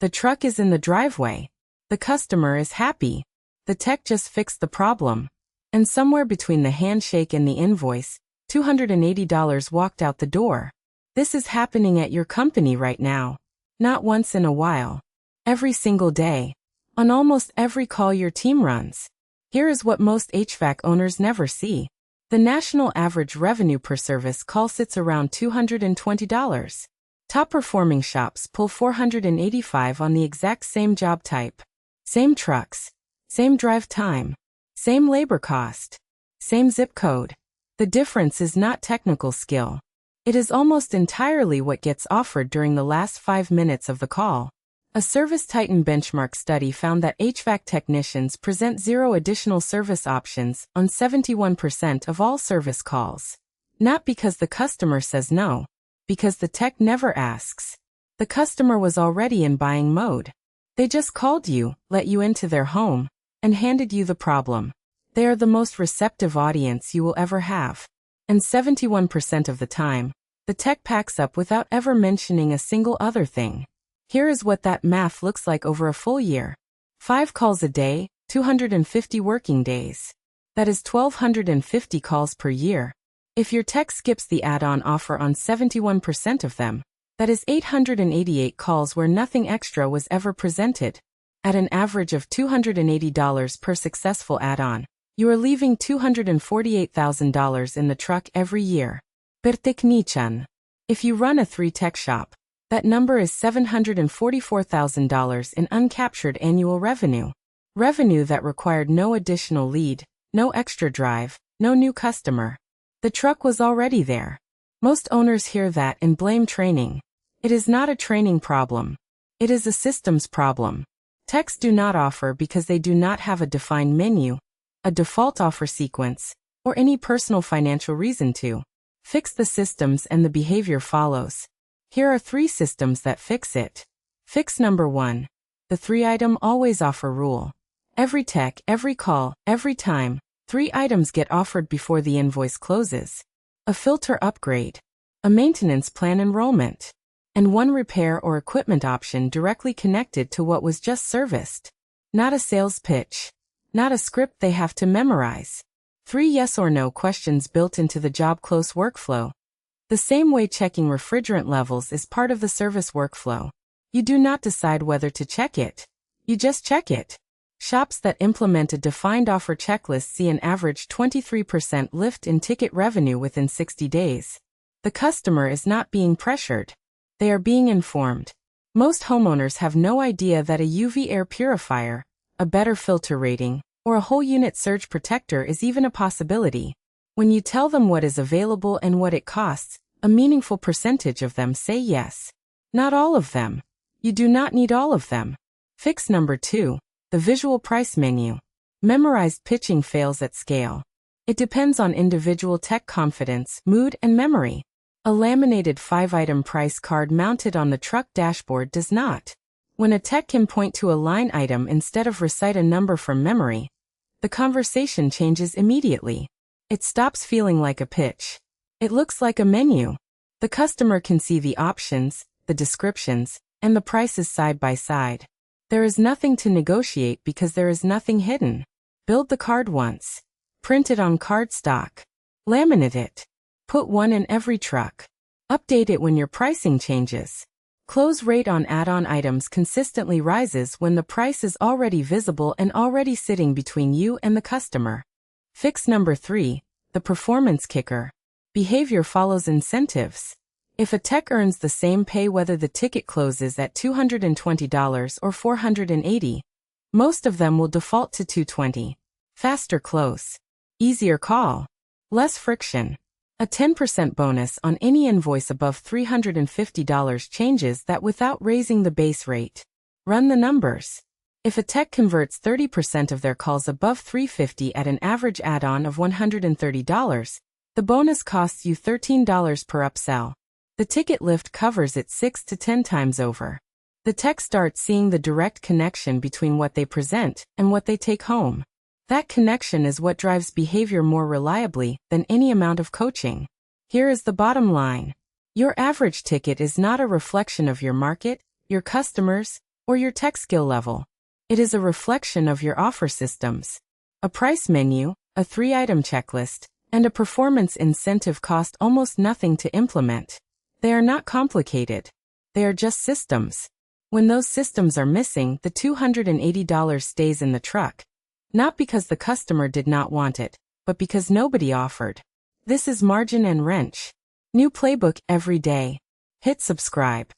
The truck is in the driveway. The customer is happy. The tech just fixed the problem. And somewhere between the handshake and the invoice, $280 walked out the door. This is happening at your company right now. Not once in a while. Every single day. On almost every call your team runs. Here is what most HVAC owners never see. The national average revenue per service call sits around $220. Top-performing shops pull $485 on the exact same job type. Same trucks. Same drive time. Same labor cost. Same zip code. The difference is not technical skill. It is almost entirely what gets offered during the last 5 minutes of the call. A ServiceTitan benchmark study found that HVAC technicians present 0 additional service options on 71% of all service calls. Not because the customer says no, because the tech never asks. The customer was already in buying mode. They just called you, let you into their home, and handed you the problem. They are the most receptive audience you will ever have. And 71% of the time, the tech packs up without ever mentioning a single other thing. Here is what that math looks like over a full year. 5 calls a day, 250 working days. That is 1,250 calls per year. If your tech skips the add-on offer on 71% of them, that is 888 calls where nothing extra was ever presented. At an average of $280 per successful add-on, you are leaving $248,000 in the truck every year. Per technician. If you run a 3-tech shop, that number is $744,000 in uncaptured annual revenue. Revenue that required no additional lead, no extra drive, no new customer. The truck was already there. Most owners hear that and blame training. It is not a training problem. It is a systems problem. Techs do not offer because they do not have a defined menu, a default offer sequence, or any personal financial reason to. Fix the systems and the behavior follows. Here are 3 systems that fix it. Fix number 1. The 3-item always offer rule. Every tech, every call, every time, 3 items get offered before the invoice closes. A filter upgrade. A maintenance plan enrollment. And 1 repair or equipment option directly connected to what was just serviced. Not a sales pitch. Not a script they have to memorize. 3 yes or no questions built into the job close workflow. The same way checking refrigerant levels is part of the service workflow. You do not decide whether to check it. You just check it. Shops that implement a defined offer checklist see an average 23% lift in ticket revenue within 60 days. The customer is not being pressured. They are being informed. Most homeowners have no idea that a UV air purifier, a better filter rating, or a whole unit surge protector is even a possibility. When you tell them what is available and what it costs, a meaningful percentage of them say yes. Not all of them. You do not need all of them. Fix number 2. The visual price menu. Memorized pitching fails at scale. It depends on individual tech confidence, mood, and memory. A laminated 5-item price card mounted on the truck dashboard does not. When a tech can point to a line item instead of recite a number from memory, the conversation changes immediately. It stops feeling like a pitch. It looks like a menu. The customer can see the options, the descriptions, and the prices side by side. There is nothing to negotiate because there is nothing hidden. Build the card once. Print it on cardstock. Laminate it. Put 1 in every truck. Update it when your pricing changes. Close rate on add-on items consistently rises when the price is already visible and already sitting between you and the customer. Fix number 3, the performance kicker. Behavior follows incentives. If a tech earns the same pay whether the ticket closes at $220 or $480, most of them will default to $220. Faster close. Easier call. Less friction. A 10% bonus on any invoice above $350 changes that without raising the base rate. Run the numbers. If a tech converts 30% of their calls above $350 at an average add-on of $130, the bonus costs you $13 per upsell. The ticket lift covers it 6 to 10 times over. The tech starts seeing the direct connection between what they present and what they take home. That connection is what drives behavior more reliably than any amount of coaching. Here is the bottom line. Your average ticket is not a reflection of your market, your customers, or your tech skill level. It is a reflection of your offer systems. A price menu, a 3-item checklist, and a performance incentive cost almost nothing to implement. They are not complicated. They are just systems. When those systems are missing, the $280 stays in the truck. Not because the customer did not want it, but because nobody offered. This is margin and wrench. New playbook every day. Hit subscribe.